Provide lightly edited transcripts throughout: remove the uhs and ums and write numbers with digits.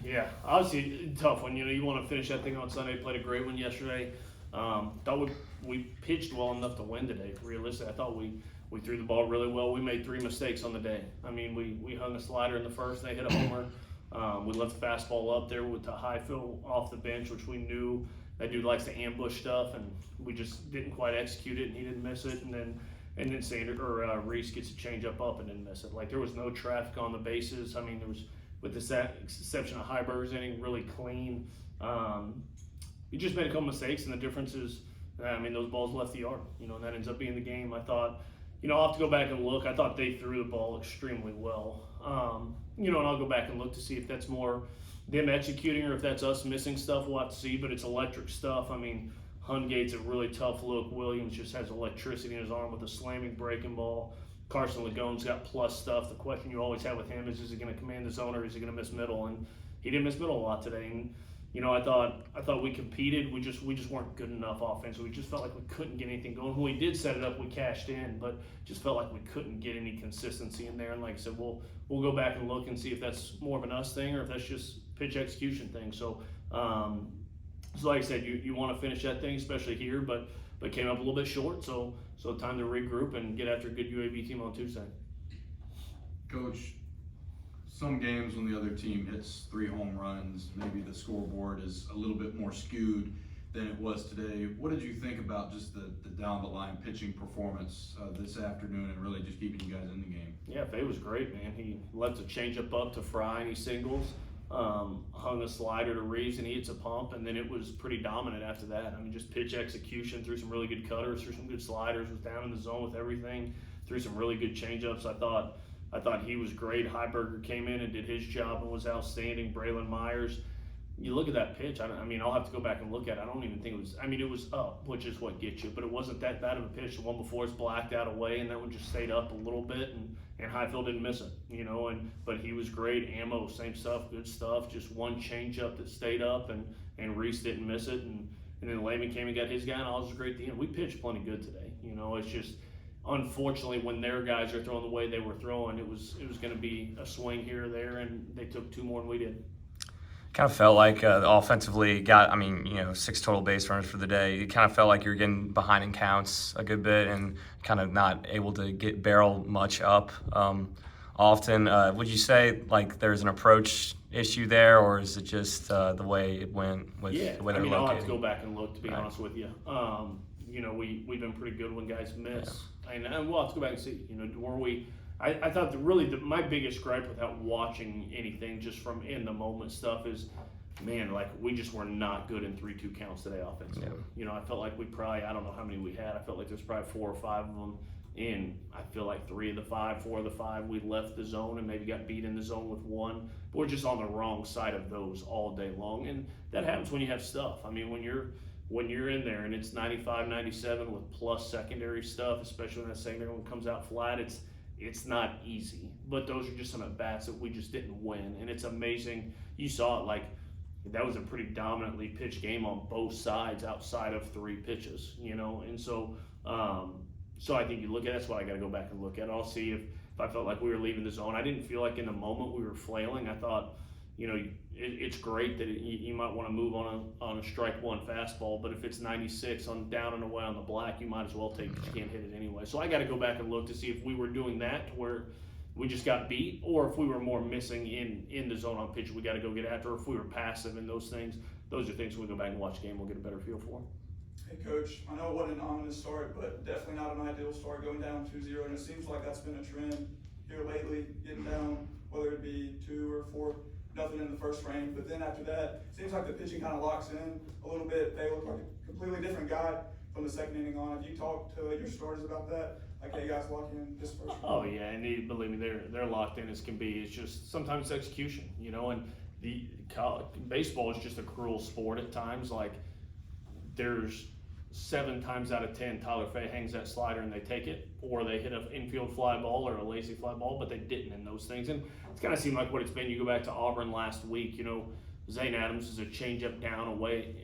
Yeah, obviously a tough one. You want to finish that thing on Sunday. Played a great one yesterday. Thought we pitched well enough to win today. Realistically, I thought we threw the ball really well. We made 3 mistakes on the day. I mean, we hung a slider in the first. They hit a homer. We left the fastball up there with the high fill off the bench, which we knew that dude likes to ambush stuff, and we just didn't quite execute it, and he didn't miss it. And then Reese gets a change up and didn't miss it. Like, there was no traffic on the bases. I mean, there was, with the exception of Heiberg's inning, really clean. He just made a couple mistakes, and the difference is, I mean, those balls left the yard, and that ends up being the game. I thought, I'll have to go back and look. I thought they threw the ball extremely well. And I'll go back and look to see if that's more them executing or if that's us missing stuff. We'll have to see, but it's electric stuff. I mean, Hungate's a really tough look. Williams just has electricity in his arm with a slamming breaking ball. Carson Lagone's got plus stuff. The question you always have with him is he going to command the zone or is he going to miss middle? And he didn't miss middle a lot today. And I thought we competed. We just weren't good enough offensively. We just felt like we couldn't get anything going. When we did set it up, we cashed in, but just felt like we couldn't get any consistency in there. And like I said, we'll go back and look and see if that's more of an us thing or if that's just pitch execution thing. So like I said, you want to finish that thing, especially here, but came up a little bit short. So time to regroup and get after a good UAB team on Tuesday. Coach, some games when the other team hits 3 home runs, maybe the scoreboard is a little bit more skewed than it was today. What did you think about just the down the line pitching performance this afternoon and really just keeping you guys in the game? Yeah, Faye was great, man. He left a changeup up to Fry and he singles. Hung a slider to Reeves and he hits a pump, and then it was pretty dominant after that. I mean, just pitch execution, threw some really good cutters, threw some good sliders, was down in the zone with everything, threw some really good changeups. I thought he was great. Heiberger came in and did his job and was outstanding. Braylon Myers, you look at that pitch, I mean, I'll have to go back and look at it. I don't even think it was, I mean, it was up, which is what gets you, but it wasn't that bad of a pitch. The one before is blacked out away, and that one just stayed up a little bit, and Highfield didn't miss it, but he was great. Ammo, same stuff, good stuff. Just one changeup that stayed up, and Reese didn't miss it, and then Lehman came and got his guy, and all was great at the end. We pitched plenty good today. It's just, unfortunately, when their guys are throwing the way they were throwing, it was going to be a swing here or there, and they took 2 more than we did. Kind of felt like offensively got, 6 total base runners for the day. It kind of felt like you were getting behind in counts a good bit and kind of not able to get barrel much up often. Would you say like there's an approach issue there, or is it just the way it went with the way they're located? I'll have to go back and look, to be honest with you. We've been pretty good when guys miss, and we'll have to go back and see. Were we? I thought my biggest gripe without watching anything, just from in the moment stuff, is, man, like we just were not good in 3-2 counts today offensively. Yeah. I felt like we probably, I don't know how many we had. I felt like there's probably 4 or 5 of them. And I feel like 3 of the 5, 4 of the 5, we left the zone and maybe got beat in the zone with 1. But we're just on the wrong side of those all day long. And that happens when you have stuff. I mean, when you're in there and it's 95, 97 with plus secondary stuff, especially when that secondary one comes out flat, it's not easy. But those are just some at-bats that we just didn't win. And it's amazing. You saw it, like, that was a pretty dominantly pitched game on both sides outside of 3 pitches, And so I think you look at it, that's what I got to go back and look at. I'll see if I felt like we were leaving the zone. I didn't feel like in the moment we were flailing. I thought, it's great that you might want to move on a strike 1 fastball, but if it's 96 on down and away on the black, you might as well take it. You can't hit it anyway. So I got to go back and look to see if we were doing that to where we just got beat, or if we were more missing in the zone on pitch we got to go get after, or if we were passive in those things. Those are things when we go back and watch the game, we'll get a better feel for. Hey, Coach, I know it wasn't an ominous start, but definitely not an ideal start, going down 2-0, and it seems like that's been a trend here lately, getting down, whether it be 2 or 4, nothing in the first frame. But then after that, it seems like the pitching kind of locks in a little bit. They look like a completely different guy from the second inning on. Have you talked to your starters about that? Like, hey, guys, lock in this first frame? Oh, yeah, and believe me, they're locked in as can be. It's just sometimes it's execution, and baseball is just a cruel sport at times. Like, there's 7 times out of 10, Tyler Fay hangs that slider and they take it, or they hit an infield fly ball or a lazy fly ball, but they didn't in those things. And it's kind of seemed like what it's been. You go back to Auburn last week, Zane Adams is a changeup down away,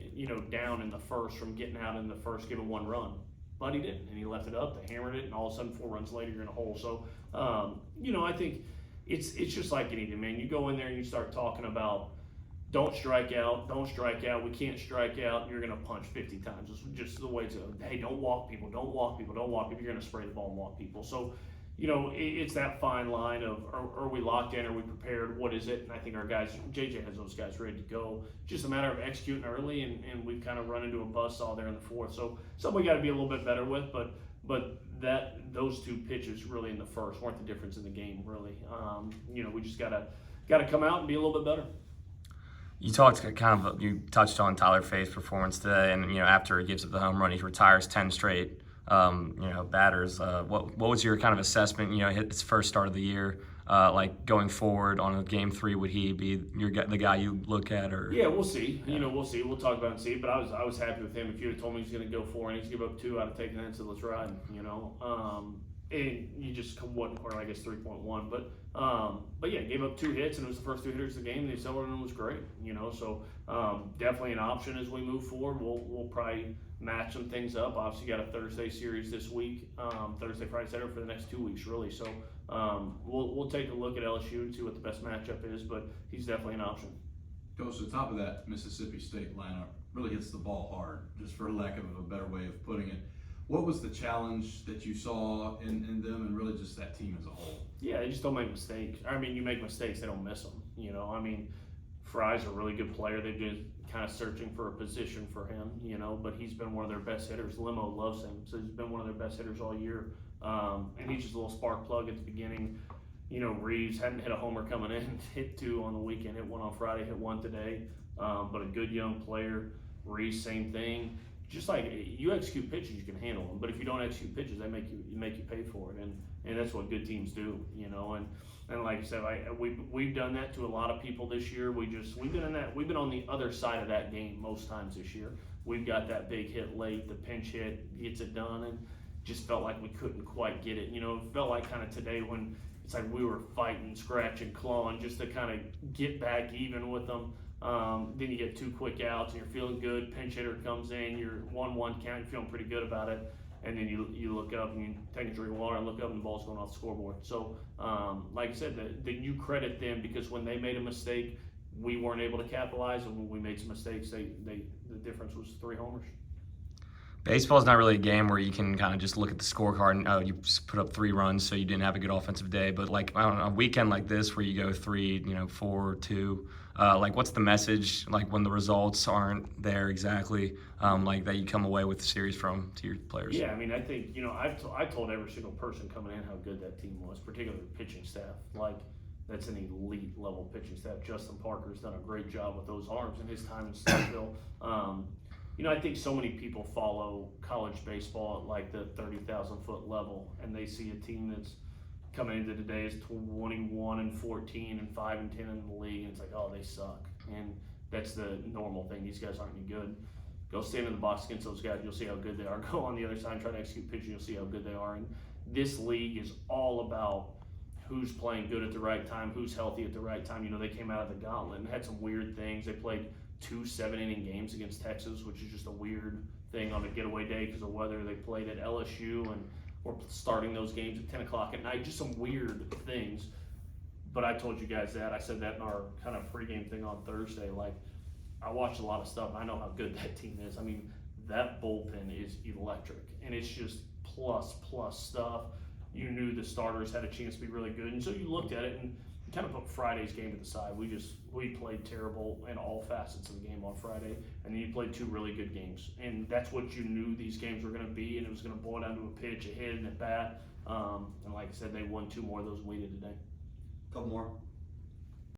down in the first from getting out in the first, giving 1 run. But he didn't, and he left it up, they hammered it, and all of a sudden 4 runs later you're in a hole. So, I think it's just like anything, man. You go in there and you start talking about don't strike out. We can't strike out. You're going to punch 50 times. It's just the way it's going. Hey, don't walk people. You're going to spray the ball and walk people. So, it's that fine line of are we locked in? Are we prepared? What is it? And I think our guys, JJ has those guys ready to go. Just a matter of executing early, and we've kind of run into a buzzsaw there in the fourth. So something we got to be a little bit better with, but those two pitches really in the first weren't the difference in the game, really. We just got to come out and be a little bit better. You touched on Tyler Fay's performance today, and after he gives up the home run, he retires 10 straight batters. What was your kind of assessment? His first start of the year, like going forward on a game 3, would he be the guy you look at, or? Yeah, we'll see. We'll see. We'll talk about it and see. But I was happy with him. If you had told me he's going to go 4 innings, give up 2, I'd have taken that and said let's ride. And you just wasn't quite, I guess, 3.1. But yeah, gave up 2 hits, and it was the first 2 hitters of the game. And the accelerator was great. So definitely an option as we move forward. We'll probably match some things up. Obviously, got a Thursday series this week, Thursday, Friday, Saturday for the next 2 weeks, really. So we'll take a look at LSU and see what the best matchup is. But he's definitely an option. Goes to the top of that Mississippi State lineup. Really hits the ball hard, just for lack of a better way of putting it. What was the challenge that you saw in them, and really just that team as a whole? Yeah, they just don't make mistakes. I mean, you make mistakes, they don't miss them. Fry's a really good player. They've been kind of searching for a position for him, but he's been one of their best hitters. Limo loves him, so he's been one of their best hitters all year. And he's just a little spark plug at the beginning. Reeves hadn't hit a homer coming in, hit 2 on the weekend, hit 1 on Friday, hit 1 today. But a good young player. Reeves, same thing. Just like you execute pitches, you can handle them. But if you don't execute pitches, they make you pay for it, and that's what good teams do, And like I said, we've done that to a lot of people this year. We've been on the other side of that game most times this year. We've got that big hit late, the pinch hit gets it done, and just felt like we couldn't quite get it. It felt like kind of today when it's like we were fighting, scratching, clawing just to kind of get back even with them. Then you get 2 quick outs and you're feeling good. Pinch hitter comes in, you're 1-1 count, you're feeling pretty good about it. And then you look up and you take a drink of water and look up and the ball's going off the scoreboard. So, like I said, that you credit them because when they made a mistake, we weren't able to capitalize, and when we made some mistakes, the difference was 3 homers. Baseball's not really a game where you can kind of just look at the scorecard and you put up 3 runs, so you didn't have a good offensive day. But like on a weekend like this where you go 3, 4, 2, like what's the message like when the results aren't there exactly, like that you come away with the series from to your players? Yeah, I think I told every single person coming in how good that team was, particularly the pitching staff. Like that's an elite level pitching staff. Justin Parker's done a great job with those arms in his time in Starkville. I think so many people follow college baseball at like the 30,000 foot level, and they see a team that's coming into today is 21-14 and 5-10 in the league, and it's like, oh, they suck. And that's the normal thing. These guys aren't any good. Go stand in the box against those guys, you'll see how good they are. Go on the other side and try to execute pitching, you'll see how good they are. And this league is all about who's playing good at the right time, who's healthy at the right time. They came out of the gauntlet and had some weird things. They played 2 7-inning games against Texas, which is just a weird thing on a getaway day because of weather. They played at LSU, and we're starting those games at 10 o'clock at night. Just some weird things. But I told you guys that. I said that in our kind of pregame thing on Thursday. Like, I watched a lot of stuff, and I know how good that team is. That bullpen is electric, and it's just plus stuff. You knew the starters had a chance to be really good, and so you looked at it and kind of put Friday's game to the side. We played terrible in all facets of the game on Friday, and then you played 2 really good games, and that's what you knew these games were going to be, and it was going to boil down to a pitch, a hit, and a bat. And like I said, they won 2 more of those than we did today. Couple more.